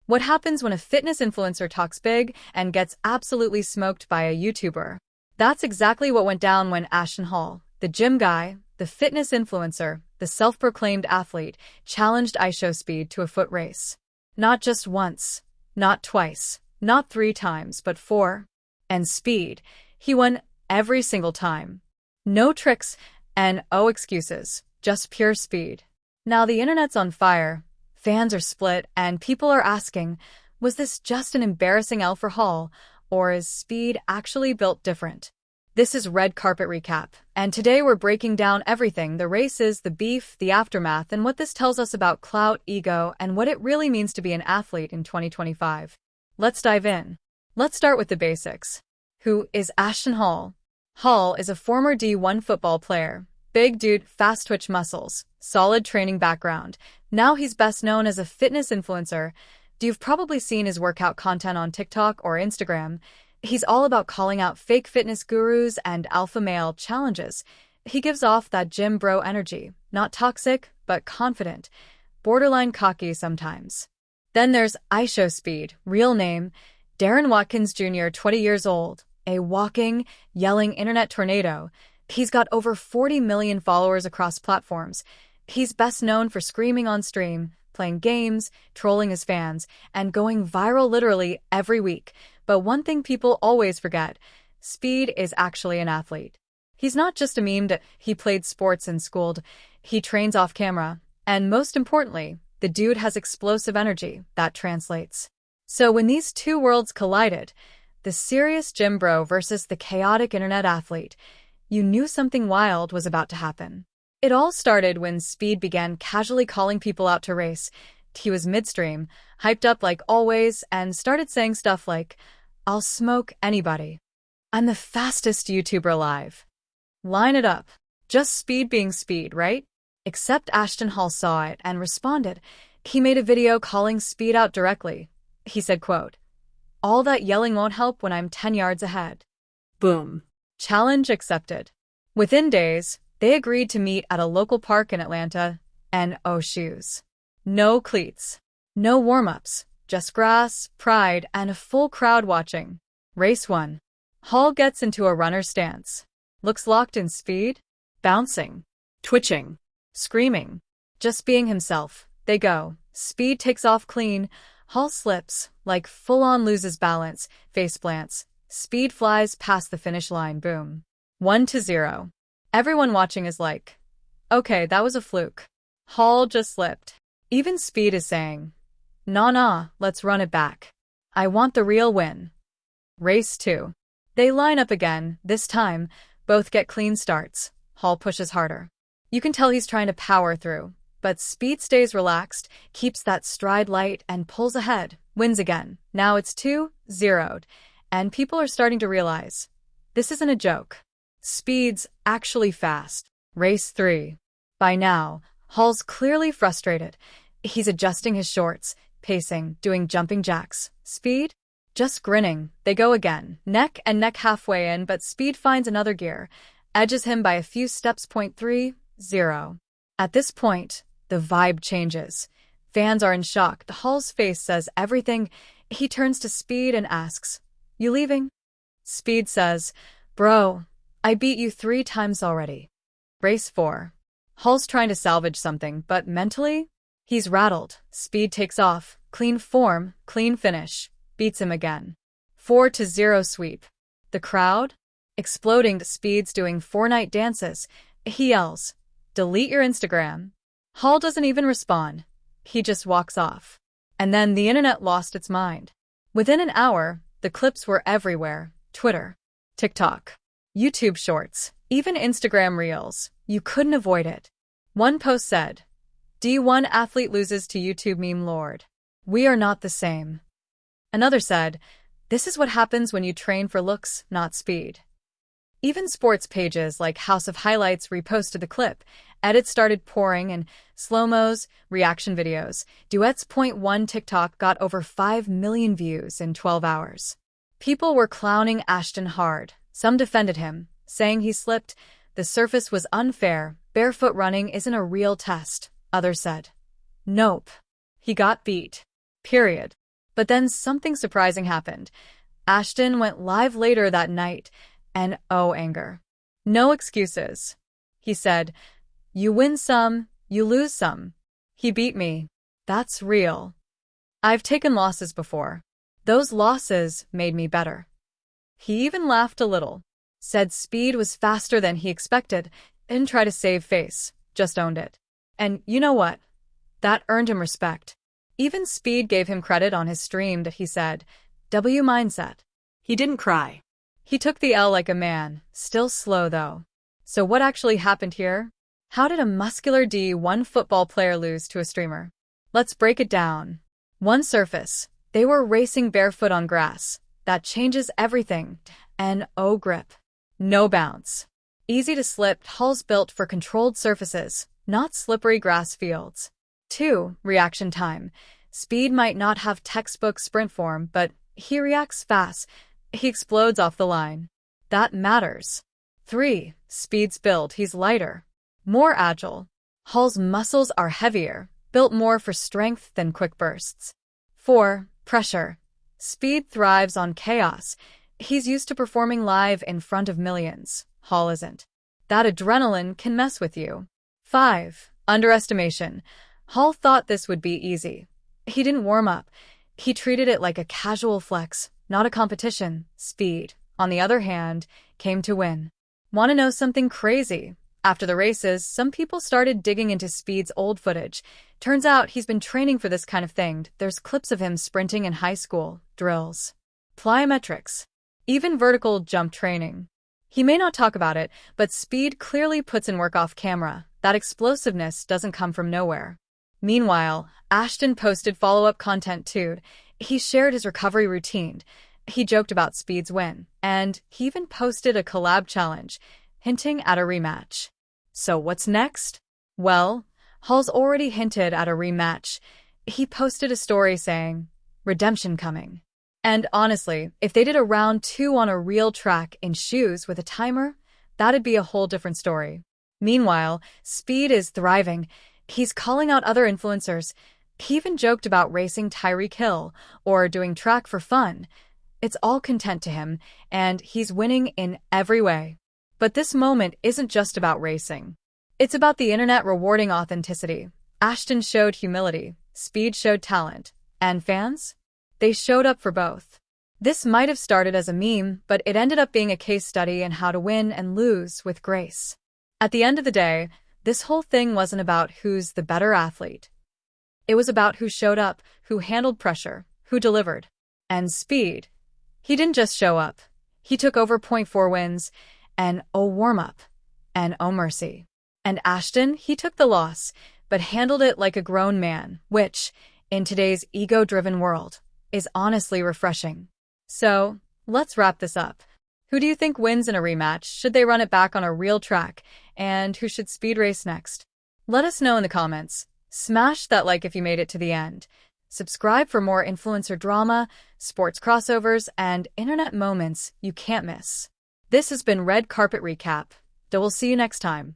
What happens when a fitness influencer talks big and gets absolutely smoked by a YouTuber? That's exactly what went down when Ashton Hall, the gym guy, the fitness influencer, the self-proclaimed athlete, challenged IShowSpeed to a foot race. Not just once, not twice, not 3 times, but 4. And Speed, he won every single time. No tricks and oh excuses, just pure speed. Now the internet's on fire, fans are split, and people are asking, was this just an embarrassing L for Hall, or is Speed actually built different? This is Red Carpet Recap, and today we're breaking down everything: the races, the beef, the aftermath, and what this tells us about clout, ego, and what it really means to be an athlete in 2025. Let's dive in. Let's start with the basics. Who is Ashton Hall? Hall is a former D1 football player. Big dude, fast twitch muscles, solid training background. Now he's best known as a fitness influencer. You've probably seen his workout content on TikTok or Instagram. He's all about calling out fake fitness gurus and alpha male challenges. He gives off that gym bro energy, not toxic, but confident, borderline cocky sometimes. Then there's IShowSpeed, real name, Darren Watkins Jr., 20 years old, a walking, yelling internet tornado. He's got over 40 million followers across platforms. He's best known for screaming on stream, playing games, trolling his fans, and going viral literally every week. But one thing people always forget: Speed is actually an athlete. He's not just a meme that he played sports and schooled. He trains off camera. And most importantly, the dude has explosive energy that translates. So when these two worlds collided, the serious gym bro versus the chaotic internet athlete, you knew something wild was about to happen. It all started when Speed began casually calling people out to race. He was midstream, hyped up like always, and started saying stuff like, "I'll smoke anybody. I'm the fastest YouTuber alive." Line it up. Just Speed being Speed, right? Except Ashton Hall saw it and responded. He made a video calling Speed out directly. He said, quote, "All that yelling won't help when I'm 10 yards ahead." Boom. Challenge accepted. Within days, they agreed to meet at a local park in Atlanta, and oh shoes. No cleats. No warm-ups. Just grass, pride, and a full crowd watching. Race 1. Hall gets into a runner stance. Looks locked in. Speed, bouncing, twitching, screaming, just being himself. They go. Speed takes off clean. Hall slips, like full-on loses balance, face plants. Speed flies past the finish line. Boom. 1-0. Everyone watching is like, okay, that was a fluke. Hall just slipped. Even Speed is saying, nah, let's run it back. I want the real win. Race 2. They line up again. This time, both get clean starts. Hall pushes harder. You can tell he's trying to power through, but Speed stays relaxed, keeps that stride light, and pulls ahead. Wins again. Now it's 2-0, and people are starting to realize, this isn't a joke. Speed's actually fast. Race 3. By now, Hall's clearly frustrated. He's adjusting his shorts, pacing, doing jumping jacks. Speed? Just grinning. They go again, neck and neck halfway in, but Speed finds another gear, edges him by a few steps. 3-0. At this point, the vibe changes. Fans are in shock. Hall's face says everything. He turns to Speed and asks, "You leaving?" Speed says, "Bro, I beat you 3 times already." Race 4. Hall's trying to salvage something, but mentally, he's rattled. Speed takes off. Clean form, clean finish. Beats him again. 4-0 sweep. The crowd? Exploding. Speed's doing Fortnite dances. He yells, "Delete your Instagram." Hall doesn't even respond. He just walks off. And then the internet lost its mind. Within an hour, the clips were everywhere. Twitter, TikTok, YouTube Shorts, even Instagram Reels. You couldn't avoid it. One post said, "D1 athlete loses to YouTube meme lord. We are not the same." Another said, "This is what happens when you train for looks, not speed." Even sports pages like House of Highlights reposted the clip. Edits started pouring, and slow-mos, reaction videos, duets. 1 TikTok got over 5 million views in 12 hours. People were clowning Ashton hard. Some defended him, saying he slipped. The surface was unfair. Barefoot running isn't a real test. Others said, "Nope. He got beat. Period." But then something surprising happened. Ashton went live later that night, and oh, anger. No excuses. He said, "You win some, you lose some. He beat me. That's real. I've taken losses before. Those losses made me better." He even laughed a little. Said Speed was faster than he expected, didn't try to save face, just owned it. And you know what? That earned him respect. Even Speed gave him credit on his stream that he said, W mindset. He didn't cry. He took the L like a man, still slow though. So what actually happened here? How did a muscular D1 football player lose to a streamer? Let's break it down. One surface. They were racing barefoot on grass. That changes everything. And oh, grip. No bounce. Easy to slip. Hall's built for controlled surfaces, not slippery grass fields. 2. Reaction time. Speed might not have textbook sprint form, but he reacts fast. He explodes off the line. That matters. 3. Speed's build. He's lighter, more agile. Hall's muscles are heavier, built more for strength than quick bursts. 4. Pressure. Speed thrives on chaos. He's used to performing live in front of millions. Hall isn't. That adrenaline can mess with you. 5. Underestimation. Hall thought this would be easy. He didn't warm up. He treated it like a casual flex, not a competition. Speed, on the other hand, came to win. Want to know something crazy? After the races, some people started digging into Speed's old footage. Turns out he's been training for this kind of thing. There's clips of him sprinting in high school, drills, plyometrics, even vertical jump training. He may not talk about it, but Speed clearly puts in work off camera. That explosiveness doesn't come from nowhere. Meanwhile, Ashton posted follow-up content too. He shared his recovery routine. He joked about Speed's win, and he even posted a collab challenge, hinting at a rematch. So what's next? Well, Hall's already hinted at a rematch. He posted a story saying, "Redemption coming." And honestly, if they did a round 2 on a real track in shoes with a timer, that'd be a whole different story. Meanwhile, Speed is thriving. He's calling out other influencers. He even joked about racing Tyreek Hill or doing track for fun. It's all content to him, and he's winning in every way. But this moment isn't just about racing. It's about the internet rewarding authenticity. Ashton showed humility, Speed showed talent, and fans? They showed up for both. This might have started as a meme, but it ended up being a case study in how to win and lose with grace. At the end of the day, this whole thing wasn't about who's the better athlete. It was about who showed up, who handled pressure, who delivered. And Speed. He didn't just show up. He took over point 4 wins, and oh warm-up, and oh mercy. And Ashton, he took the loss, but handled it like a grown man, which, in today's ego-driven world, is honestly refreshing. So, let's wrap this up. Who do you think wins in a rematch? Should they run it back on a real track? And who should Speed race next? Let us know in the comments. Smash that like if you made it to the end. Subscribe for more influencer drama, sports crossovers, and internet moments you can't miss. This has been Red Carpet Recap. We'll see you next time.